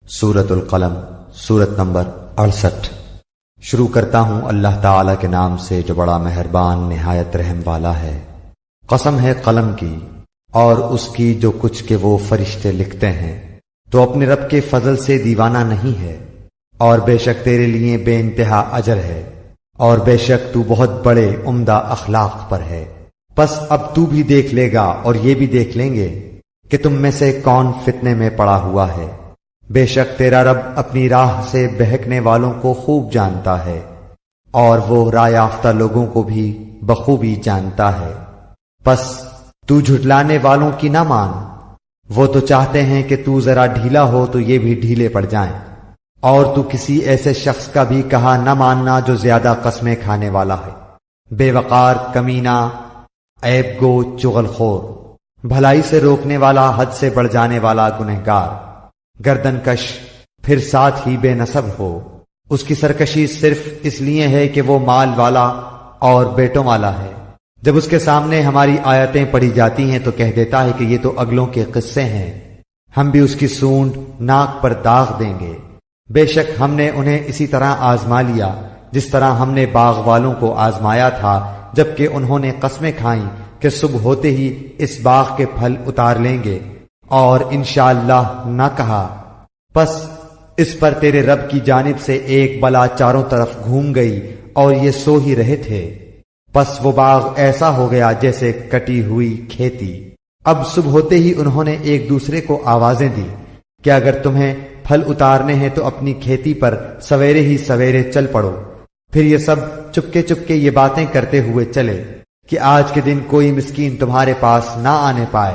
سورۃ القلم، سورت نمبر 68۔ شروع کرتا ہوں اللہ تعالی کے نام سے جو بڑا مہربان نہایت رحم والا ہے۔ قسم ہے قلم کی اور اس کی جو کچھ کہ وہ فرشتے لکھتے ہیں، تو اپنے رب کے فضل سے دیوانہ نہیں ہے، اور بے شک تیرے لیے بے انتہا اجر ہے، اور بے شک تو بہت بڑے عمدہ اخلاق پر ہے۔ پس اب تو بھی دیکھ لے گا اور یہ بھی دیکھ لیں گے کہ تم میں سے کون فتنے میں پڑا ہوا ہے۔ بے شک تیرا رب اپنی راہ سے بہکنے والوں کو خوب جانتا ہے، اور وہ راہ یافتہ لوگوں کو بھی بخوبی جانتا ہے۔ پس تو جھٹلانے والوں کی نہ مان، وہ تو چاہتے ہیں کہ تو ذرا ڈھیلا ہو تو یہ بھی ڈھیلے پڑ جائیں، اور تو کسی ایسے شخص کا بھی کہا نہ ماننا جو زیادہ قسمیں کھانے والا ہے، بے وقار، کمینہ، عیب گو، چغل خور، بھلائی سے روکنے والا، حد سے بڑھ جانے والا، گنہگار، گردن کش، پھر ساتھ ہی بے نسب ہو۔ اس کی سرکشی صرف اس لیے ہے کہ وہ مال والا اور بیٹوں والا ہے۔ جب اس کے سامنے ہماری آیتیں پڑھی جاتی ہیں تو کہہ دیتا ہے کہ یہ تو اگلوں کے قصے ہیں، ہم بھی اس کی سونڈ ناک پر داغ دیں گے۔ بے شک ہم نے انہیں اسی طرح آزما لیا جس طرح ہم نے باغ والوں کو آزمایا تھا، جبکہ انہوں نے قسمیں کھائیں کہ صبح ہوتے ہی اس باغ کے پھل اتار لیں گے، اور انشاءاللہ نہ کہا۔ پس اس پر تیرے رب کی جانب سے ایک بلا چاروں طرف گھوم گئی، اور یہ سو ہی رہے تھے۔ پس وہ باغ ایسا ہو گیا جیسے کٹی ہوئی کھیتی۔ اب صبح ہوتے ہی انہوں نے ایک دوسرے کو آوازیں دی کہ اگر تمہیں پھل اتارنے ہیں تو اپنی کھیتی پر سویرے ہی سویرے چل پڑو۔ پھر یہ سب چپکے چپکے یہ باتیں کرتے ہوئے چلے کہ آج کے دن کوئی مسکین تمہارے پاس نہ آنے پائے،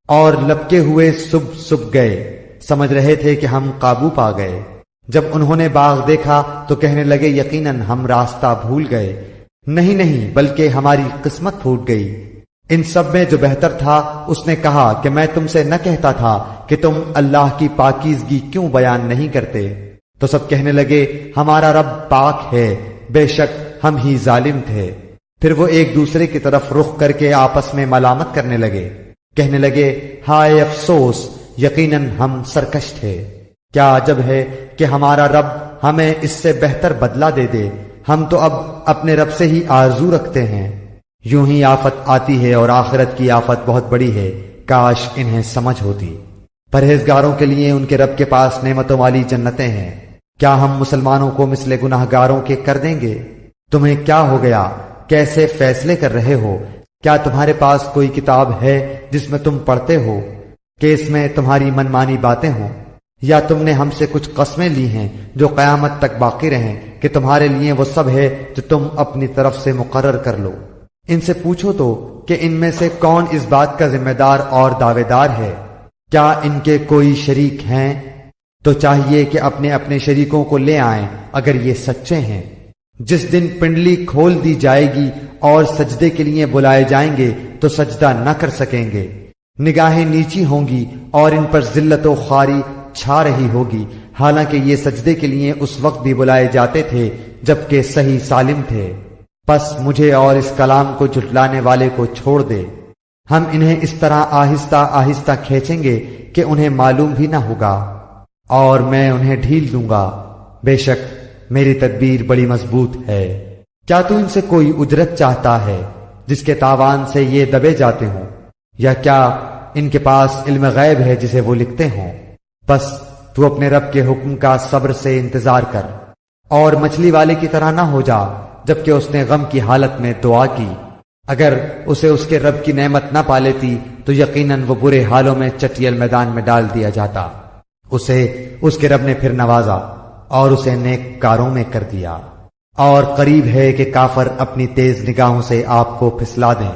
اور لپکے ہوئے صبح گئے، سمجھ رہے تھے کہ ہم قابو پا گئے۔ جب انہوں نے باغ دیکھا تو کہنے لگے یقیناً ہم راستہ بھول گئے۔ نہیں بلکہ ہماری قسمت پھوٹ گئی۔ ان سب میں جو بہتر تھا اس نے کہا کہ میں تم سے نہ کہتا تھا کہ تم اللہ کی پاکیزگی کیوں بیان نہیں کرتے؟ تو سب کہنے لگے ہمارا رب پاک ہے، بے شک ہم ہی ظالم تھے۔ پھر وہ ایک دوسرے کی طرف رخ کر کے آپس میں ملامت کرنے لگے، کہنے لگے ہائے افسوس، یقیناً ہم سرکش تھے۔ کیا عجب ہے کہ ہمارا رب ہمیں اس سے بہتر بدلہ دے دے، ہم تو اب اپنے رب سے ہی آرزو رکھتے ہیں۔ یوں ہی آفت آتی ہے اور آخرت کی آفت بہت بڑی ہے، کاش انہیں سمجھ ہوتی۔ پرہیزگاروں کے لیے ان کے رب کے پاس نعمتوں والی جنتیں ہیں۔ کیا ہم مسلمانوں کو مثل گناہگاروں کے کر دیں گے؟ تمہیں کیا ہو گیا؟ کیسے فیصلے کر رہے ہو؟ کیا تمہارے پاس کوئی کتاب ہے جس میں تم پڑھتے ہو کہ اس میں تمہاری منمانی باتیں ہوں؟ یا تم نے ہم سے کچھ قسمیں لی ہیں جو قیامت تک باقی رہیں کہ تمہارے لیے وہ سب ہے جو تم اپنی طرف سے مقرر کر لو؟ ان سے پوچھو تو کہ ان میں سے کون اس بات کا ذمہ دار اور دعوے دار ہے؟ کیا ان کے کوئی شریک ہیں؟ تو چاہیے کہ اپنے اپنے شریکوں کو لے آئیں اگر یہ سچے ہیں۔ جس دن پنڈلی کھول دی جائے گی اور سجدے کے لیے بلائے جائیں گے تو سجدہ نہ کر سکیں گے، نگاہیں نیچی ہوں گی اور ان پر ذلت و خواری چھا رہی ہوگی، حالانکہ یہ سجدے کے لیے اس وقت بھی بلائے جاتے تھے جبکہ صحیح سالم تھے۔ پس مجھے اور اس کلام کو جھٹلانے والے کو چھوڑ دے، ہم انہیں اس طرح آہستہ آہستہ کھینچیں گے کہ انہیں معلوم بھی نہ ہوگا، اور میں انہیں ڈھیل دوں گا، بے شک میری تدبیر بڑی مضبوط ہے۔ کیا تو ان سے کوئی اجرت چاہتا ہے جس کے تاوان سے یہ دبے جاتے ہوں؟ یا کیا ان کے پاس علم غیب ہے جسے وہ لکھتے ہوں؟ بس تو اپنے رب کے حکم کا صبر سے انتظار کر، اور مچھلی والے کی طرح نہ ہو جا جبکہ اس نے غم کی حالت میں دعا کی۔ اگر اسے اس کے رب کی نعمت نہ پا لیتی تو یقیناً وہ برے حالوں میں چٹیل میدان میں ڈال دیا جاتا۔ اسے اس کے رب نے پھر نوازا اور اسے نیک کاروں میں کر دیا، اور قریب ہے کہ کافر اپنی تیز نگاہوں سے آپ کو پھسلا دیں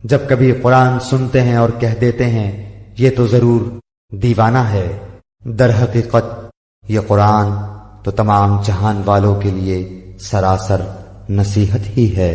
جب کبھی قرآن سنتے ہیں اور کہہ دیتے ہیں یہ تو ضرور دیوانہ ہے۔ در حقیقت یہ قرآن تو تمام جہان والوں کے لیے سراسر نصیحت ہی ہے۔